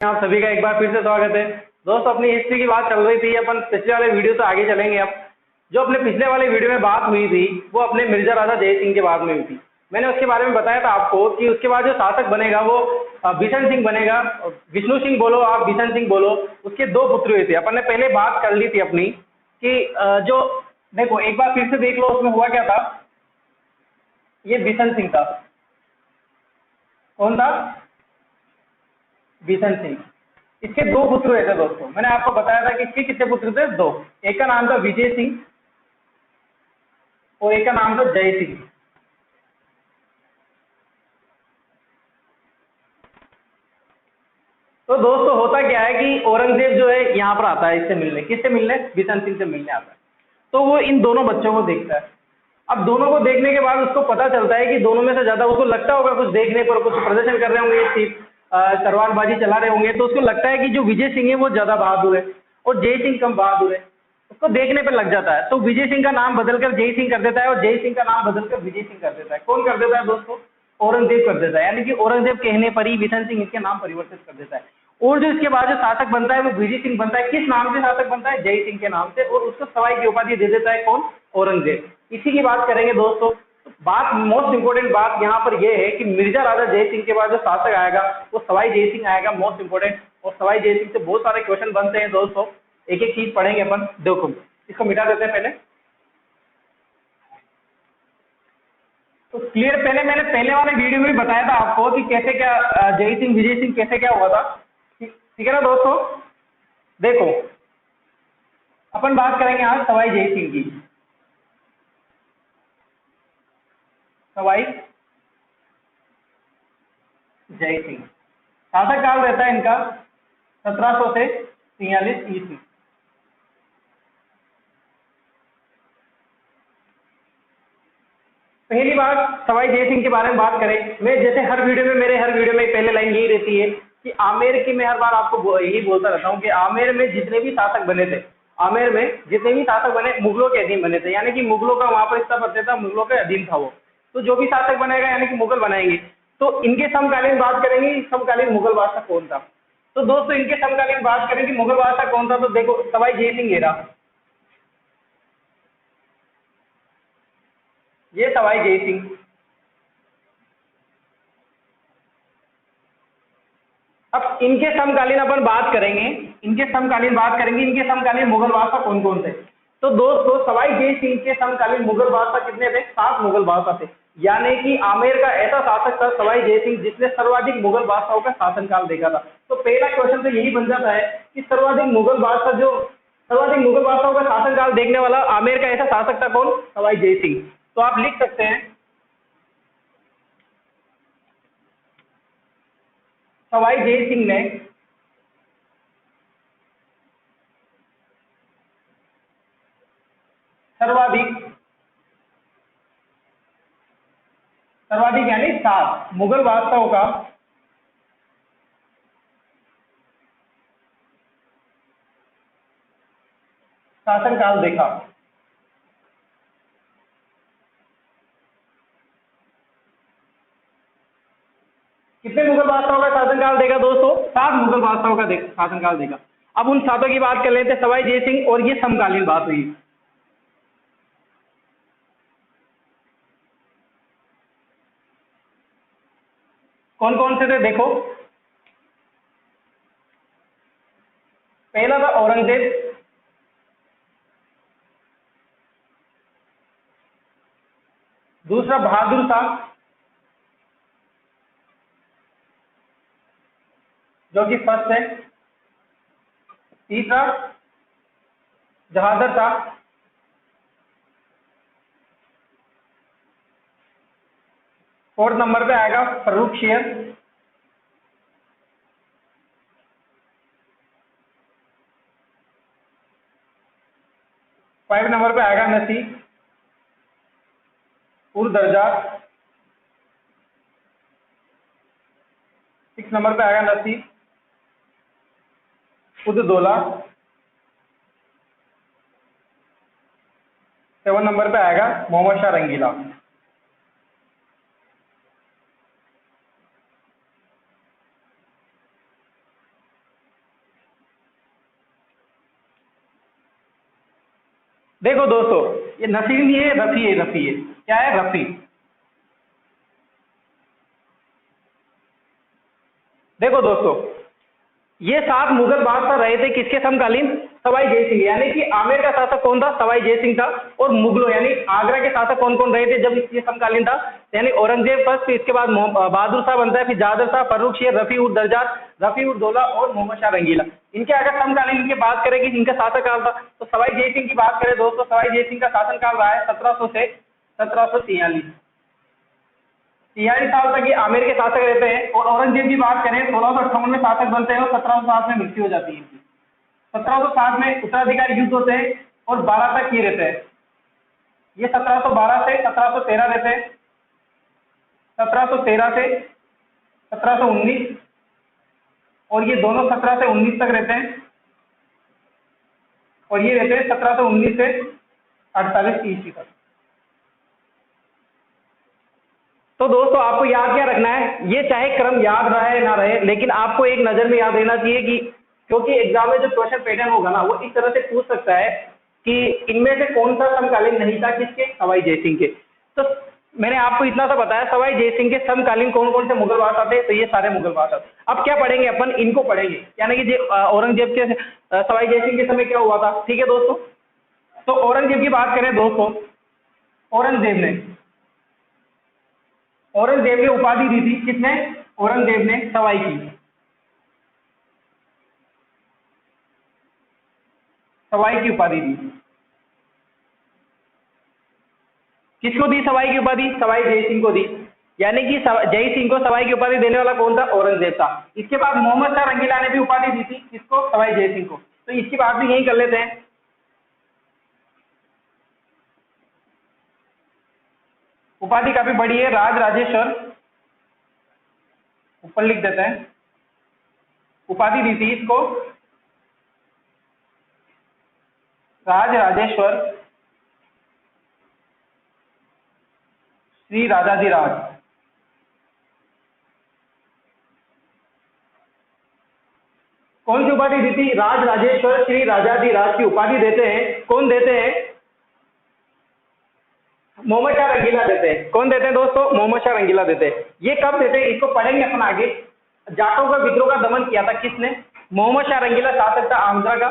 आप सभी का एक बार फिर से स्वागत है। दोस्तों, अपनी हिस्ट्री की बात चल रही थी, अपन पिछले वाले वीडियो से आगे चलेंगे। अब जो अपने पिछले वाले वीडियो में बात हुई थी वो अपने मिर्जा राजा जय सिंह के बाद में हुई थी। मैंने उसके बारे में बताया था आपको कि उसके बाद जो शासक बनेगा वो बिशन सिंह बनेगा। विष्णु सिंह बोलो, आप बिशन सिंह बोलो, उसके दो पुत्र हुए थे। अपन ने पहले बात कर ली थी अपनी कि जो देखो एक बार फिर से देख लो उसमें हुआ क्या था। ये बिशन सिंह था। कौन था? बिशन सिंह। इसके दो पुत्र हुए थे दोस्तों। मैंने आपको बताया था कि इसके कितने पुत्र थे? दो। एक का नाम था विजय सिंह और एक का नाम था जय सिंह। तो दोस्तों होता क्या है कि औरंगजेब जो है यहाँ पर आता है इससे मिलने। किससे मिलने? बिशन सिंह से मिलने आता है। तो वो इन दोनों बच्चों को देखता है। अब दोनों को देखने के बाद उसको पता चलता है कि दोनों में से ज्यादा उसको लगता होगा, कुछ देखने पर कुछ प्रदर्शन कर रहे होंगे, तलवारबाजी चला रहे होंगे, तो उसको लगता है कि जो विजय सिंह है वो ज्यादा बहादुर है और जय सिंह कम बहादुर है। उसको देखने पर लग जाता है। तो विजय सिंह का नाम बदलकर जय सिंह कर देता है और जय सिंह का नाम बदलकर विजय सिंह कर देता है। कौन कर देता है दोस्तों? औरंगजेब कर देता है। यानी कि औरंगजेब कहने पर ही बिशन सिंह इसके नाम परिवर्तित कर देता है। और जो इसके बाद जो शासक बनता है वो विजय सिंह बनता है। किस नाम से शासक बनता है? जय सिंह के नाम से। और उसको सवाई की उपाधि दे देता है। कौन? औरंगजेब। इसी की बात करेंगे दोस्तों। बात मोस्ट इंपोर्टेंट बात यहाँ पर यह है कि मिर्जा राजा जय सिंह के बाद जो शासक आएगा वो सवाई जय सिंह आएगा। Most important. और सवाई जय सिंह से बहुत सारे क्वेश्चन बनते हैं दोस्तों। एक एक चीज पढ़ेंगे अपन। देखो इसको मिटा देते हैं पहले। तो क्लियर, पहले मैंने पहले वाले वीडियो में भी बताया था आपको कि कैसे क्या जय सिंह विजय सिंह कैसे क्या हुआ था। ठीक है ना दोस्तों? देखो अपन बात करेंगे आज सवाई जय सिंह की। सवाई जय सिंह शासक काल रहता है इनका 1700 से 43 ईस्वी। पहली बात सवाई जय सिंह के बारे में बात करें, मैं जैसे हर वीडियो में मेरे हर वीडियो में पहले लाइन यही रहती है कि आमेर की मैं हर बार आपको यही बोलता रहता हूँ कि आमेर में जितने भी शासक बने थे, आमेर में जितने भी शासक बने मुगलों के अधीन बने थे। यानी कि मुगलों का वहां पर स्थापत्य था, मुगलों के अधीन था वो। तो जो भी शासक बनेगा यानी कि मुगल बनाएंगे। तो इनके समकालीन बात करेंगे, समकालीन मुगल बादशाह कौन था। तो दोस्तों इनके समकालीन बात करें कि मुगल बादशाह कौन था, तो देखो सवाई जय सिंह रहा। ये सवाई जय सिंह। अब इनके समकालीन अपन बात करेंगे, इनके समकालीन बात करेंगे, इनके समकालीन मुगल बादशाह कौन कौन थे। तो दोस्तों सवाई जय सिंह के समकालीन मुगल बादशाह कितने थे? 7 मुगल बादशाह थे। यानी कि आमेर का ऐसा शासक था सवाई जय सिंह जिसने सर्वाधिक मुगल बादशाहों का शासनकाल देखा था। तो पहला क्वेश्चन तो यही बन जाता है कि सर्वाधिक मुगल बादशाहों का शासनकाल देखने वाला आमेर का ऐसा शासक था कौन? सवाई जय सिंह। तो आप लिख सकते हैं सवाई जय सिंह ने सर्वाधिक सर्वाधिक यानी 7 मुगल बादशाहों का शासनकाल देखा। कितने मुगल बादशाहों का शासनकाल देखा दोस्तों? 7 मुगल बादशाहों का शासनकाल देखा। अब उन सातों की बात कर लेते हैं, सवाई जय सिंह, और ये समकालीन बात हुई। कौन कौन से थे देखो। पहला था औरंगजेब, दूसरा बहादुर शाह जो कि फर्स्ट है, तीसरा जहादर शाह, फोर्थ नंबर पे आएगा फर्रुख शेर, 5 नंबर पे आएगा नसीब उर दर्जात, 6 नंबर पे आएगा नसीब उद दौला, 7 नंबर पे आएगा मोहम्मद शाह रंगीला। देखो दोस्तों, ये नसीर नहीं है, रफी है, रफी है। क्या है? रफी। देखो दोस्तों, ये 7 मुगल बादशाह रहे थे किसके समकालीन? सवाई जय सिंह। यानी कि आमेर का शासक कौन था? सवाई जय सिंह था। और मुगलों यानी आगरा के शासक कौन कौन रहे थे जब इसके समकालीन था? यानी औरंगजेब फर्स्ट, फिर इसके बाद बहादुर शाह बनता है, फिर जादर शाह, फर्रुख शेर, रफी उद दरजाद, रफी उद दौला और मोहम्मद शाह रंगीला। इनके अगर समकालीन की बात करें कि इनका शासक काल था, तो सवाई जय सिंह की बात करें दोस्तों, सवाई जय सिंह का शासन काल रहा है 1700 से 1743। 43 साल तक ये आमेर के शासक रहते हैं। और औरंगजेब की बात करें 1658 में शासक बनते हैं और 1707 में मृत्यु हो जाती है इनकी। 1707 में उत्तराधिकारी युद्ध होते हैं और 12 तक ये रहते हैं। ये 1712 से 1713 रहते हैं, 1713 से 1719, और ये दोनों 17 से 19 तक रहते हैं, और ये रहते हैं 1719 से 48 ईस्वी तक। तो दोस्तों आपको याद क्या रखना है, ये चाहे क्रम याद रहे ना रहे, लेकिन आपको एक नजर में याद रहना चाहिए कि क्योंकि एग्जाम में जो क्वेश्चन पैटर्न होगा ना, वो इस तरह से पूछ सकता है कि इनमें से कौन सा समकालीन नहीं था किसके? सवाई जय सिंह के। तो मैंने आपको इतना सा बताया सवाई जय सिंह के समकालीन कौन कौन से मुगल बादशाह थे, तो ये सारे मुगल बादशाह। अब क्या पढ़ेंगे अपन? इनको पढ़ेंगे, यानी कि औरंगजेब के सवाई जय सिंह के समय क्या हुआ था। ठीक है दोस्तों, तो औरंगजेब की बात करें दोस्तों, औरंगजेब ने उपाधि दी थी। किसने? औरंगजेब ने सवाई की, सवाई की उपाधि दी। किसको दी सवाई की उपाधि? सवाई जय सिंह को दी। यानी कि जय सिंह को सवाई की उपाधि देने वाला कौन था? औरंगजेब था। इसके बाद मोहम्मद शाह रंगीला ने भी उपाधि दी थी। किसको? सवाई जय सिंह को। तो इसकी बात भी यही कर लेते हैं। उपाधि काफी बड़ी है, राज राजेश्वर, ऊपर लिख देते हैं। उपाधि दी थी इसको राज राजेश्वर श्री राजाधिराज। कौन सी उपाधि दी थी? राज राजेश्वर श्री राजाधिराज की उपाधि देते हैं। कौन देते हैं? मोहम्मद शाह रंगीला देते हैं। कौन देते हैं दोस्तों? मोहम्मद शाह रंगीला देते हैं। ये कब देते हैं इसको पढ़ेंगे अपन आगे। जाटों का विद्रोह का दमन किया था किसने? मोहम्मद शाह रंगीला शासक था आंध्रा का,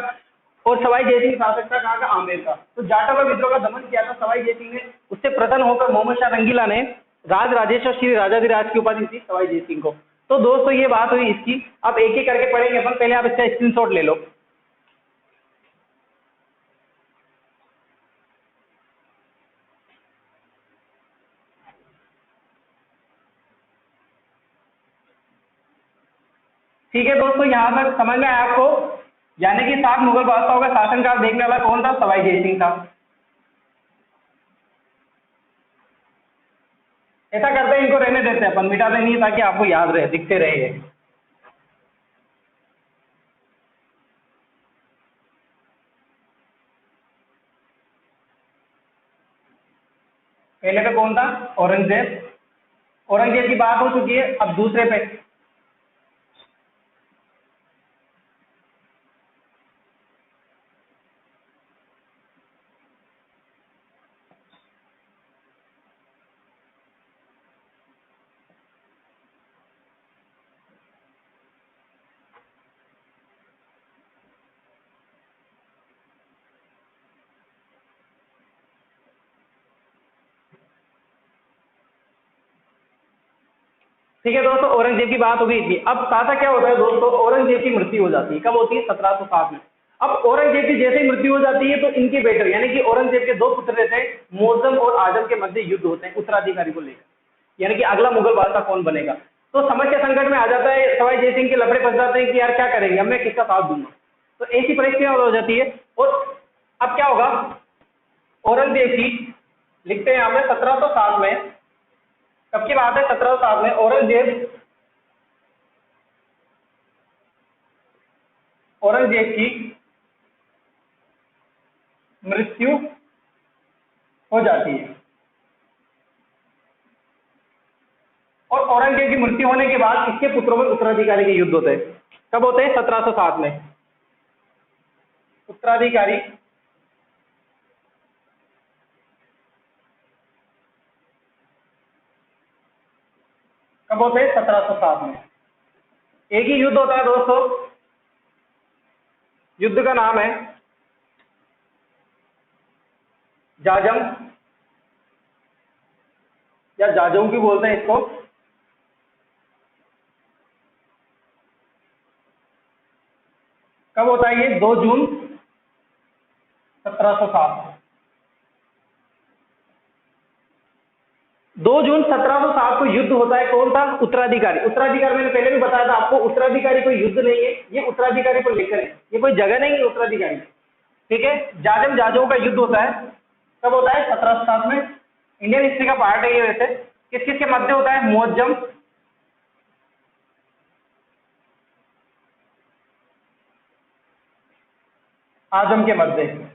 और सवाई जय सिंह शासक था कहाँ का? आमेर का। तो जाटों का विद्रोह का दमन किया था सवाई जय सिंह ने। उससे प्रसन्न होकर मोहम्मद शाह रंगीला ने राज राजेश्वर श्री राजाधिराज की उपाधि दी सवाई जय सिंह को। तो दोस्तों ये बात हुई इसकी। अब एक एक करके पढ़ेंगे अपन, पहले आप इसका स्क्रीनशॉट ले लो। ठीक है दोस्तों, यहां तक समझ में आया आपको? यानी कि 7 मुगल बादशाहों का शासनकाल देखने वाला कौन था? सवाई जय सिंह था। ऐसा करते हैं, इनको रहने देते हैं अपन, मिटाते नहीं ताकि आपको याद रहे, दिखते रहे ये। पहले पे कौन था? औरंगजेब। औरंगजेब की बात हो चुकी है, अब दूसरे पे। ठीक है दोस्तों, औरंगजेब की बात हो गई थी। अब साथा क्या होता है दोस्तों? औरंगजेब की मृत्यु हो जाती है। कब होती है? 1707 में। अब औरंगजेब की जैसे ही मृत्यु हो जाती है तो इनके बेटे यानी कि औरंगजेब के 2 पुत्र रहते हैं, मोहज्जम और आजम के मध्य युद्ध होते हैं उत्तराधिकारी को लेकर, यानी कि अगला मुगल बादशाह कौन बनेगा। तो समस्या संकट में आ जाता है, सवाई जय सिंह के लफड़े फंस जाते हैं कि यार क्या करेंगे, अब मैं किसका साथ दूंगा। तो ऐसी परिस्थितियां हो जाती है। और अब क्या होगा? औरंगजेब की लिखते हैं यहाँ पे 1707 में, कब की बात है? 1707 में औरंगजेब की मृत्यु हो जाती है। और औरंगजेब की मृत्यु होने के बाद इसके पुत्रों में उत्तराधिकारी के युद्ध होते हैं। कब होते हैं? 1707 में। उत्तराधिकारी कब होते हैं? 1707 में। एक ही युद्ध होता है दोस्तों, युद्ध का नाम है जाजम या जाजों की बोलते हैं इसको। कब होता है ये? 2 जून 1707। 2 जून 1707 को युद्ध होता है। कौन था? उत्तराधिकारी। उत्तराधिकारी मैंने पहले भी बताया था आपको, उत्तराधिकारी कोई युद्ध नहीं है, ये उत्तराधिकारी को लेकर है, ये कोई जगह नहीं है उत्तराधिकारी। ठीक है, जाजम जाजों का युद्ध होता है। कब होता है? 1707 में। इंडियन हिस्ट्री का पार्ट है ये। वैसे किस किस के मध्य होता है? मुअज्जम, आजम के मध्य।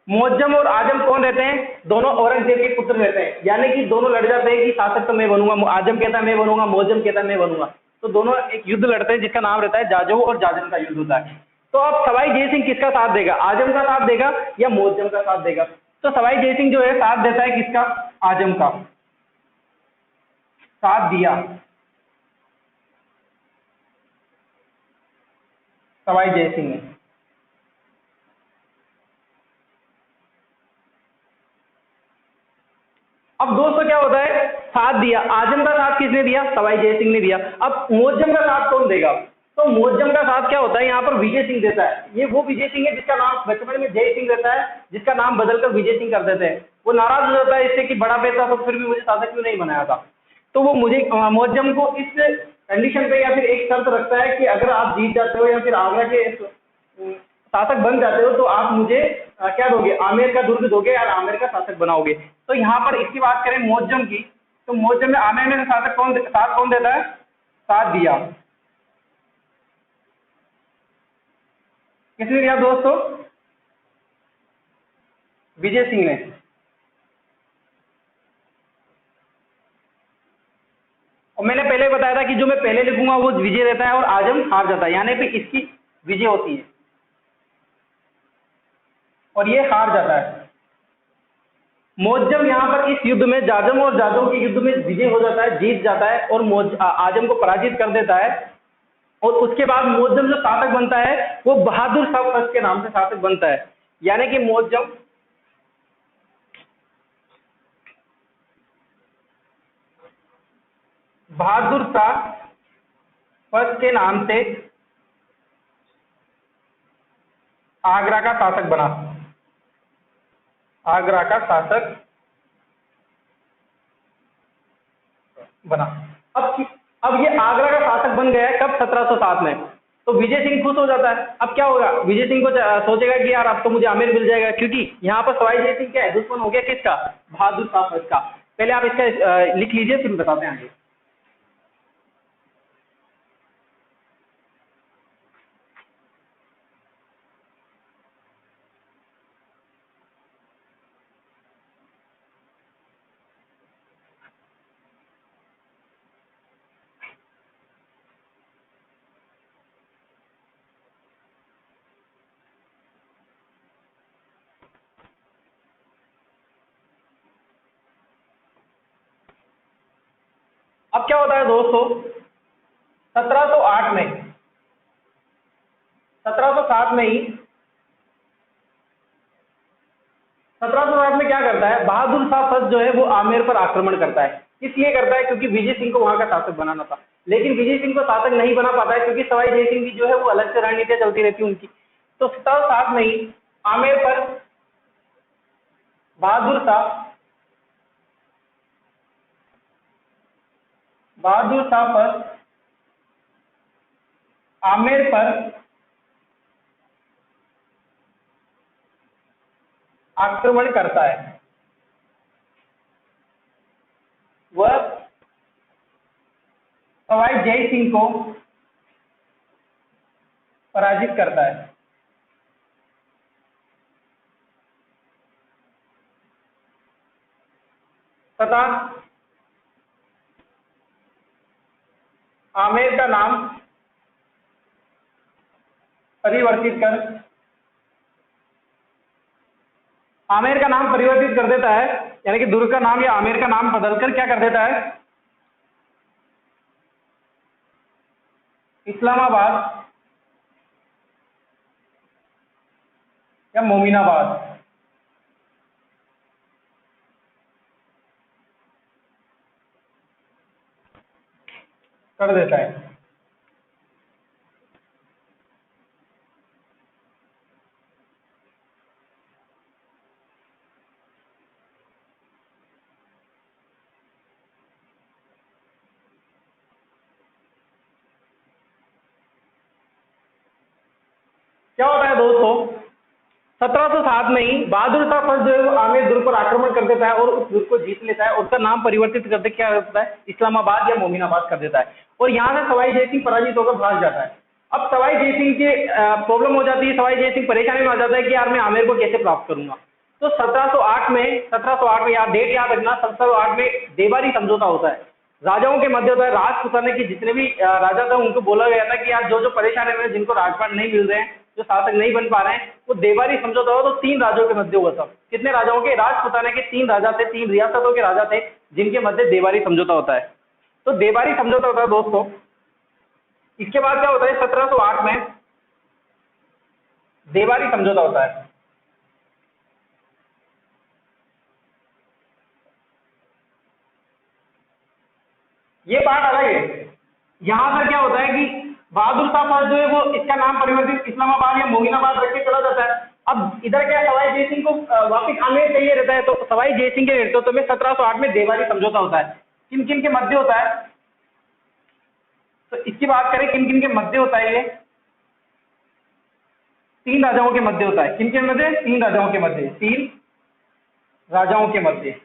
मुअज्जम और आजम कौन रहते हैं? दोनों औरंगजेब के पुत्र रहते हैं, यानी कि दोनों लड़ जाते हैं कि शासक तो मैं बनूंगा। आजम कहता है मैं बनूंगा, मुअज्जम कहता है मैं बनूंगा। तो दोनों एक युद्ध लड़ते हैं जिसका नाम रहता है जाजो और जाजम का युद्ध होता है। तो अब सवाई जय सिंह किसका साथ देगा? आजम का साथ देगा या मुअज्जम का साथ देगा? तो सवाई जय सिंह जो है साथ देता है किसका? आजम का साथ दिया सवाई जय सिंह ने। अब दोस्तों क्या होता है? साथ दिया, आजम का साथ किसने दिया? सवाई जय सिंह ने दिया। अब मुअज्जम का साथ कौन देगा? तो मुअज्जम का साथ क्या होता है? यहाँ पर विजय सिंह देता है। ये वो विजय सिंह है जिसका नाम बचपन में जय सिंह रहता है, जिसका नाम बदलकर विजय सिंह कर देते हैं। वो नाराज हो जाता है इससे कि बड़ा बेटा तो फिर भी मुझे शासक क्यों नहीं बनाया था। तो वो मुझे मुअज्जम को इस कंडीशन पे या फिर एक शर्त रखता है कि अगर आप जीत जाते हो या फिर आगरा के शासक बन जाते हो तो आप मुझे क्या दोगे? आमेर का दुर्ग दोगे और आमेर का शासक बनाओगे। तो यहाँ पर इसकी बात करें मुअज्जम की, तो मुअज्जम में आमेर में शासक साथ कौन देता है? साथ दिया किसने दिया दोस्तों? विजय सिंह ने। और मैंने पहले बताया था कि जो मैं पहले लिखूंगा वो विजय रहता है और आजम हार जाता है, यानी कि इसकी विजय होती है और ये हार जाता है। मुअज्जम यहाँ पर इस युद्ध में जाजम और जाजों के युद्ध में विजय हो जाता है, जीत जाता है और आजम को पराजित कर देता है। और उसके बाद मुअज्जम जो शासक बनता है वो बहादुर शाह फर्स्ट के नाम से शासक बनता है, यानी कि मुअज्जम बहादुर शाह फर्स्ट के नाम से आगरा का शासक बना। आगरा का शासक बना। अब अब ये आगरा का शासक बन गया है कब? 1707 में। तो विजय सिंह खुश हो जाता है। अब क्या होगा? विजय सिंह को सोचेगा कि यार अब तो मुझे आमेर मिल जाएगा, क्योंकि यहाँ पर सवाई जय सिंह क्या है? दुश्मन हो गया किसका? बहादुर शाह फर्स्ट का। पहले आप इसका लिख लीजिए फिर बताते हैं आगे। अब क्या होता है दोस्तों? 1708 में 1707 में ही 1708 में क्या करता है? बहादुर शाह फर्स्ट जो है वो आमेर पर आक्रमण करता है। इसलिए करता है क्योंकि विजय सिंह को वहां का शासक बनाना था, लेकिन विजय सिंह को शासक नहीं बना पाता है क्योंकि सवाई जय सिंह की जो है वो अलग से रणनीतियां चलती रहती है उनकी। तो 1707 में ही आमेर पर बहादुर शाह फर्स्ट आमेर पर आक्रमण करता है। वह सवाई जय सिंह को पराजित करता है तथा आमेर का नाम परिवर्तित कर देता है, यानी कि दुर्ग का नाम या आमेर का नाम बदलकर क्या कर देता है? इस्लामाबाद या मोमिनाबाद कर देता है। क्या होता है दोस्तों, 1707 में ही बहादुर शाह फर्स्ट जो है वो आमेर दुर्ग पर आक्रमण कर देता है और उस दुर्ग को जीत लेता है। उसका नाम परिवर्तित करके क्या करता है, इस्लामाबाद या मोमिनाबाद कर देता है। और यहाँ से सवाई जय सिंह पराजित होकर भाग जाता है। अब सवाई जय सिंह के प्रॉब्लम हो जाती है, सवाई जय सिंह परेशानी में आ जाता है कि यार मैं आमेर को कैसे प्राप्त करूंगा। तो 1708 में यार डेट याद रखना, 1708 में देवारी समझौता होता है, राजाओं के मध्य होता है। राजपुताने के जितने भी राजा थे उनको बोला गया था कि यार जो जो परेशानी में जिनको राजपाट नहीं मिल रहे हैं, जो शासक नहीं बन पा रहे हैं, वो देवारी समझौता हुआ। तो 3 राजाओं के मध्य हुआ था। कितने राजाओं के, राजपुताने के 3 राजा थे, 3 रियासतों के राजा थे जिनके मध्य देवारी समझौता होता है। तो देवारी समझौता होता है दोस्तों। इसके बाद क्या होता है, 1708 में देवारी समझौता होता है। ये पार्ट अलग है। यहां पर क्या होता है कि बहादुर शाह फर्स्ट जो है वो इसका नाम परिवर्तित इस्लामाबाद या मोमिनाबाद रख के चला जाता है। अब इधर क्या, सवाई जय सिंह को वापिस आमेर चाहिए रहता है। तो सवाई जय सिंह के नेतृत्व में 1708 में देवारी समझौता होता है। किन किन के मध्य होता है, तो इसकी बात करें किन किन के मध्य होता है, ये 3 राजाओं के मध्य होता है। किन के मध्य, 3 राजाओं के मध्य, 3 राजाओं के मध्य।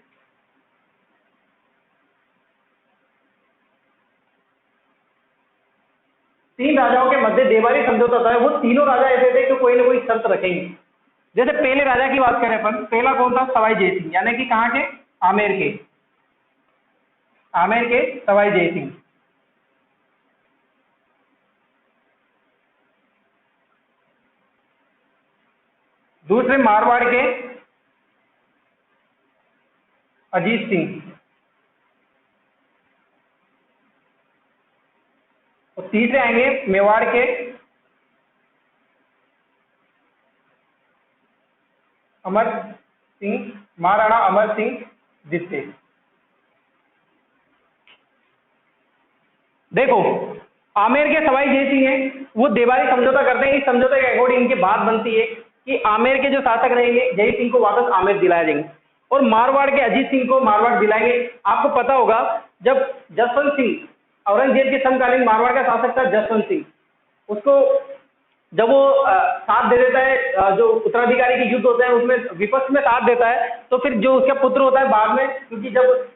तीन राजाओं के मध्य देवारी समझौता होता है। वो तीनों राजा ऐसे थे कि कोई ना कोई शर्त रखेंगे। जैसे पहले राजा की बात करें अपन, पहला कौन था, सवाई जय सिंह, यानी कि कहाँ के, आमेर के, आमेर के सवाई जय सिंह। दूसरे मारवाड़ के अजीत सिंह। और तीसरे आएंगे मेवाड़ के अमर सिंह, महाराणा अमर सिंह द्वितीय। देखो, आमेर के सवाई जय सिंह हैं, वो देवारी समझौता करते हैं। इस समझौते के अकॉर्डिंग इनकी बात बनती है कि आमेर के जो शासक रहेंगे जय सिंह को वापस आमेर दिलाए जाएंगे और मारवाड़ के अजीत सिंह को मारवाड़ दिलाएंगे। आपको पता होगा जब जसवंत सिंह, औरंगजेब के समकालीन मारवाड़ का शासक था जसवंत सिंह, उसको जब वो साथ दे देता है, जो उत्तराधिकारी के युद्ध होते हैं उसमें विपक्ष में साथ देता है, तो फिर जो उसका पुत्र होता है बाद में, क्योंकि जब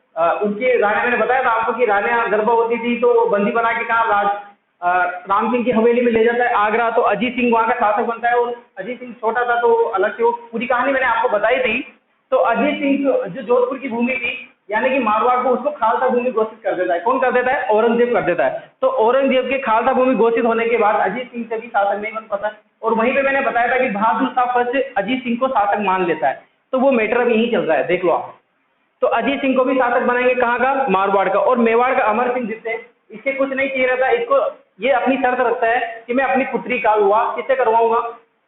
उनके राजा, मैंने बताया था आपको कि रानियां गर्भवती थी तो वो बंदी बना के कहा राम सिंह की हवेली में ले जाता है आगरा। तो अजीत सिंह वहां का शासक बनता है और अजीत सिंह छोटा था तो अलग से, वो पूरी कहानी मैंने आपको बताई थी। तो अजीत सिंह जो जोधपुर की भूमि थी यानी कि मारवाड़ को, उसको खालसा भूमि घोषित कर देता है। कौन कर देता है, औरंगजेब कर देता है। तो औरंगजेब के खालसा भूमि घोषित होने के बाद अजीत सिंह से भी शासक नहीं बन पाता। और वहीं पे मैंने बताया था कि बहादुर शाह फर्स्ट अजीत सिंह को शासक मान लेता है। तो वो मैटर अब यही चल रहा है, देख लो आप। तो अजीत सिंह को भी शासक बनाएंगे, कहाँ का, मारवाड़ का। और मेवाड़ का अमर सिंह जिससे, इससे कुछ नहीं चाहिए रहता, इसको ये अपनी शर्त रखता है कि मैं अपनी पुत्री का विवाह किससे करवाऊंगा,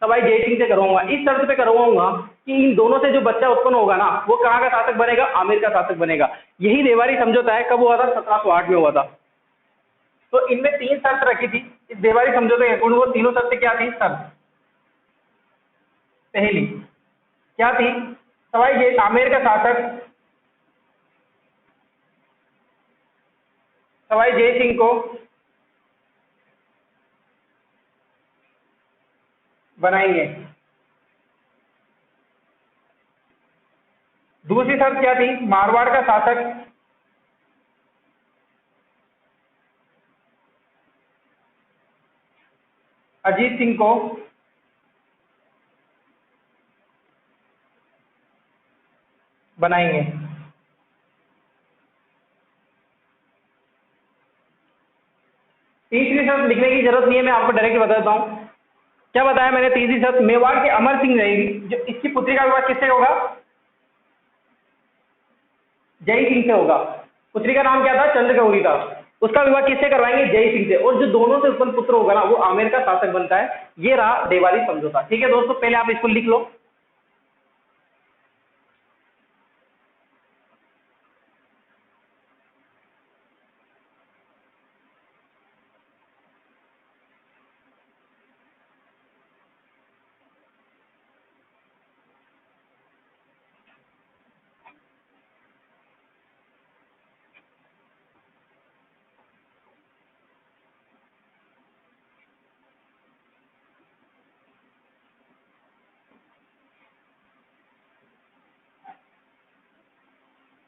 सवाई जय सिंह से करवाऊंगा। इस शर्त पे करवाऊंगा कि इन दोनों से जो बच्चा उत्पन्न होगा ना, वो कहाँ का शासक बनेगा, आमेर का शासक बनेगा। यही देवारी समझौता है, कब हुआ था, 1708 में हुआ था। तो इनमें 3 शर्त रखी थी इस देवारी समझौते के अकॉर्डिंग। वो तीनों शर्तें क्या थी, शर्त पहली क्या थी, सवाई जय, आमेर का शासक सवाई जय सिंह को बनाएंगे। दूसरी शर्त क्या थी, मारवाड़ का शासक अजीत सिंह को बनाएंगे। तीसरी शर्त लिखने की जरूरत नहीं है, मैं आपको डायरेक्ट बता देता हूं। क्या बताया मैंने, तीसरी शर्त मेवाड़ के अमर सिंह रहेगी, जो इसकी पुत्री का विवाह किससे होगा, जय सिंह से होगा। पुत्री का नाम क्या था, चंद्रगौरी था। उसका विवाह किससे करवाएंगे? जय सिंह से। और जो दोनों से उत्पन्न पुत्र होगा ना वो आमेर का शासक बनता है। ये रहा देवाली समझौता। ठीक है दोस्तों, पहले आप इसको लिख लो।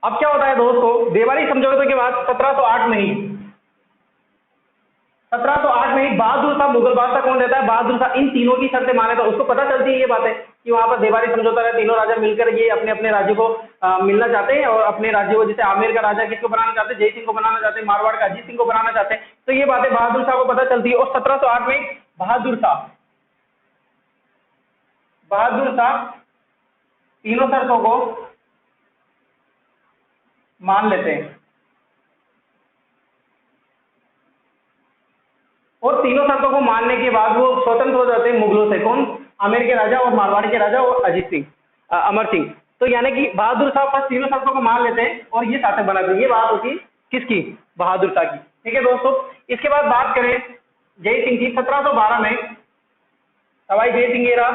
अब क्या होता है दोस्तों, देवाली समझौते के बाद 1708 में ही 1708 में ही बहादुर शाह मुगल बादशाह कौन रहता है? बहादुर शाह इन तीनों की शर्तें माने तो उसको पता चलती है ये बातें कि वहां पर देवाली समझौता है, तीनों राजा मिलकर ये अपने अपने राज्य को मिलना चाहते हैं और अपने राज्य को, जैसे आमेर का राजा किसको बनाना चाहते हैं? जय सिंह को बनाना चाहते हैं, मारवाड़ का अजीत सिंह को बनाना चाहते हैं। तो ये बातें बहादुर शाह को पता चलती है और 1708 में बहादुर शाह तीनों शर्तों को मान लेते हैं और तीनों शर्तों को मानने के बाद वो स्वतंत्र हो जाते हैं मुगलों से। कौन? आमेर के राजा और मारवाड़ के राजा और अजीत सिंह, अमर सिंह। तो यानी कि बहादुर शाह बस तीनों शर्तों को मान लेते हैं और ये शासक बनाते हैं। ये बात होती किसकी? बहादुर शाह की। ठीक है दोस्तों, इसके बाद बात करें जय सिंह की। 1712 में सवाई जय सिंह ये रहा।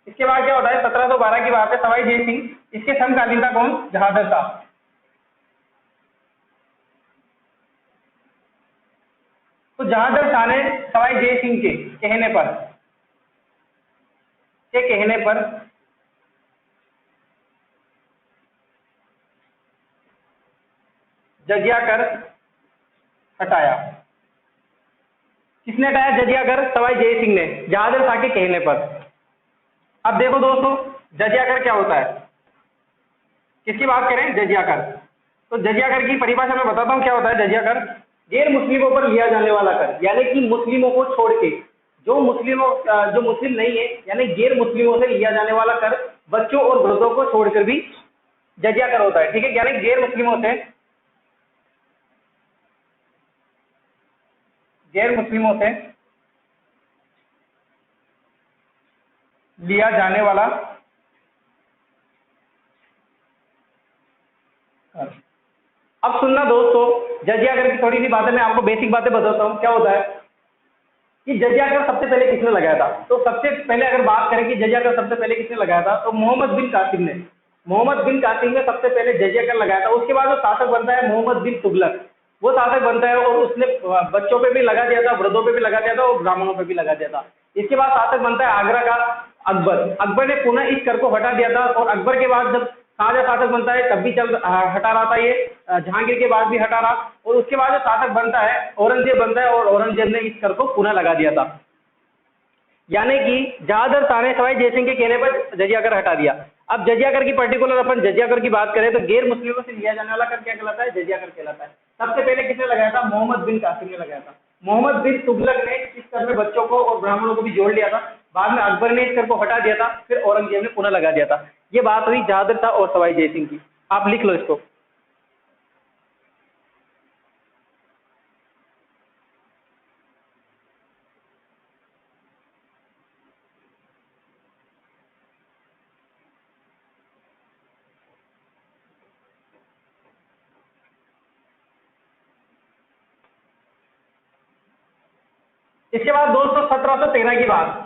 इसके बाद क्या होता है? 1712 की बात है, सवाई जय सिंह। इसके समकालीन था कौन? जहादर शाह। तो जहादर शाह ने सवाई जय सिंह के कहने पर जजिया कर हटाया। किसने हटाया जजिया कर? सवाई जय सिंह ने, जहादर शाह के कहने पर। अब देखो दोस्तों, जजिया कर क्या होता है? किसकी बात करें? जजिया कर। तो जजिया कर की परिभाषा मैं बताता हूं क्या होता है जजिया कर। गैर मुस्लिमों पर लिया जाने वाला कर, यानी कि मुस्लिमों को छोड़ के जो मुस्लिम नहीं है, यानी गैर मुस्लिमों से लिया जाने वाला कर, बच्चों और वृद्धों को छोड़कर भी जजिया कर होता है। ठीक है, यानी गैर मुस्लिमों से लिया जाने वाला कर। अब सुनना दोस्तों, जजिया कर की थोड़ी सी बातें मैं आपको बेसिक बातें बताता हूँ। क्या होता है कि जजिया कर सबसे पहले किसने लगाया था? तो सबसे पहले अगर बात करें कि जजिया कर सबसे पहले किसने लगाया था, तो मोहम्मद बिन कासिम ने सबसे पहले जजिया कर लगाया था। उसके बाद जो शासक बनता है मोहम्मद बिन तुगलक, वो शासक बनता है और उसने बच्चों पे भी लगा दिया था, वृद्धों पे भी लगा दिया था और ब्राह्मणों पे भी लगा दिया था। इसके बाद शासक बनता है आगरा का अकबर ने पुनः इस कर को हटा दिया था। और अकबर के बाद जब शाहजहां शासक बनता है तब भी हटा रहा था ये, जहांगीर के बाद भी हटा रहा। और उसके बाद जो शासक बनता है औरंगजेब बनता है और औरंगजेब ने इस कर को पुनः लगा दिया था। यानी कि जहादर शाह ने सवाई जय सिंह के कहने पर जजिया कर हटा दिया। अब जजिया कर की पर्टिकुलर अपन जजिया कर की बात करें तो गैर मुस्लिमों से लिया जाने वाला कर क्या कहलाता है? जजिया कर कहलाता है। सबसे पहले किसने लगाया था? मोहम्मद बिन कासिम ने लगाया था। मोहम्मद बिन तुगलक ने इस कर में बच्चों को और ब्राह्मणों को भी जोड़ लिया था। बाद में अकबर ने इस कर को हटा दिया था, फिर औरंगजेब ने पुनः लगा दिया था। ये बात हुई जहादर शाह और सवाई जय सिंह की। आप लिख लो इसको। इसके बाद दोस्तों 1713 की बात।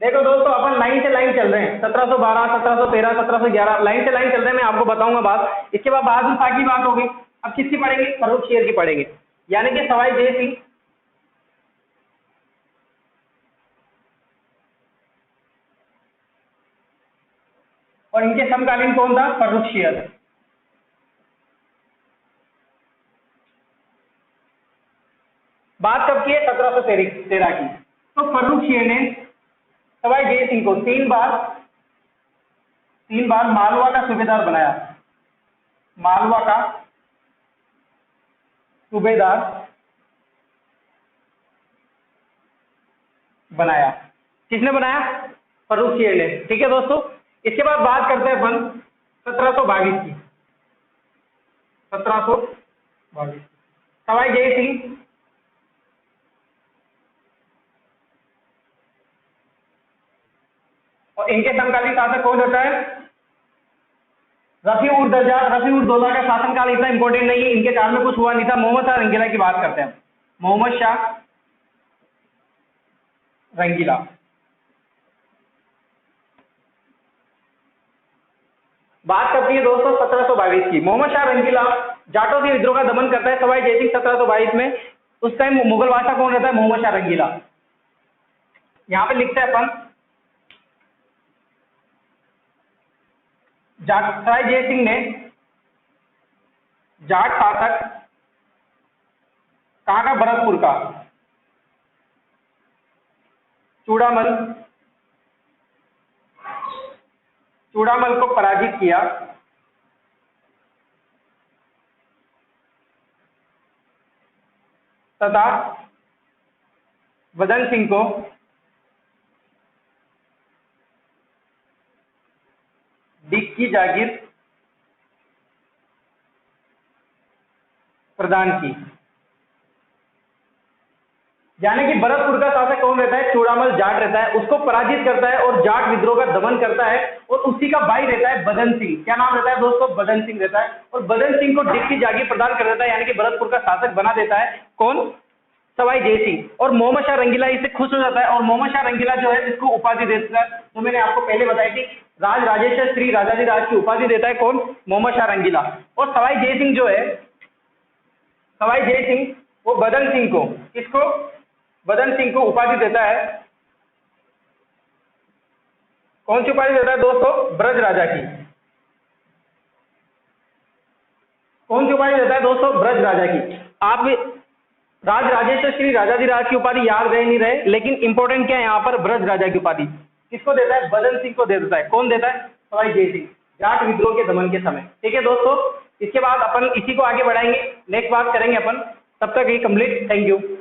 देखो दोस्तों, अपन लाइन से लाइन चल रहे हैं। 1712, 1713, 1711 लाइन से लाइन चल रहे हैं। मैं आपको बताऊंगा बात। इसके बाद बहादुर शाह की बात होगी। अब किसकी पढ़ेंगे? फर्रुख शेर की पढ़ेंगे, यानी कि सवाई जय सिंह और इनके समकालीन कौन था? फर्रुख शेर। बात कब की है? 1713 की। तो फर्रुख शेर ने सवाई जय सिंह को तीन बार मालवा का सूबेदार बनाया। मालवा का सूबेदार बनाया। किसने बनाया? फर्रुख शेर ने। ठीक है दोस्तों, इसके बाद बात करते हैं अपन 1722 की, 1722। सवाई जय सिंह, और इनके समकालीन शासक कौन होता है? रफी-उद-दौला का शासनकाल इतना इंपॉर्टेंट नहीं है, इनके काल में कुछ हुआ नहीं था। मोहम्मद शाह रंगीला की बात करते हैं। मोहम्मद शाह रंगीला, बात करती है दोस्तों 1722 की। मोहम्मद शाह रंगीला जाटों के विद्रोह का दमन करता है सवाई जयसिंह 1722 में। उस टाइम मुगल बादशाह कौन रहता है? मोहम्मद शाह रंगीला। यहाँ पे लिखते हैं अपन सवाई जयसिंह ने जाट शासक कहाँ का? भरतपुर का चूड़ामल को पराजित किया तथा बदन सिंह को डिग की जागीर प्रदान की। यानी कि भरतपुर का शासक कौन रहता है? चूड़ामल जाट रहता है, उसको पराजित करता है और जाट विद्रोह का दमन करता है। और उसी का भाई रहता है बदन सिंह। क्या नाम रहता है दोस्तों? बदन सिंह रहता है। और बदन सिंह को डिग की जागीर प्रदान कर देता है, यानी कि भरतपुर का शासक बना देता है कौन? सवाई जयसिंह। और मोहम्मद शाह रंगीला इससे खुश हो जाता है और मोहम्मद शाह रंगीला जो है इसको उपाधि देता है, जो मैंने आपको पहले बताई थी, राज राजेश्वर श्री राजाधिराज की उपाधि देता है कौन? मोहम्मद शाह रंगीला। और सवाई जयसिंह जो है, सवाई जयसिंह वो बदन सिंह को, किसको? बदन सिंह को उपाधि देता है। कौन सी उपाधि देता है दोस्तों? ब्रज राजा की। कौन सी उपाधि देता है दोस्तों? ब्रज राजा की। आप राज राजेश्वर श्री राजाधिराज की उपाधि याद रहे नहीं रहे, लेकिन इंपॉर्टेंट क्या है यहाँ पर? ब्रज राजा की उपाधि किसको देता है? बदन सिंह को दे देता है। कौन देता है? सवाई जयसिंह, जाट विद्रोह के दमन के समय। ठीक है दोस्तों, इसके बाद अपन इसी को आगे बढ़ाएंगे, नेक्स्ट बात करेंगे अपन। तब तक ये कंप्लीट। Thank you.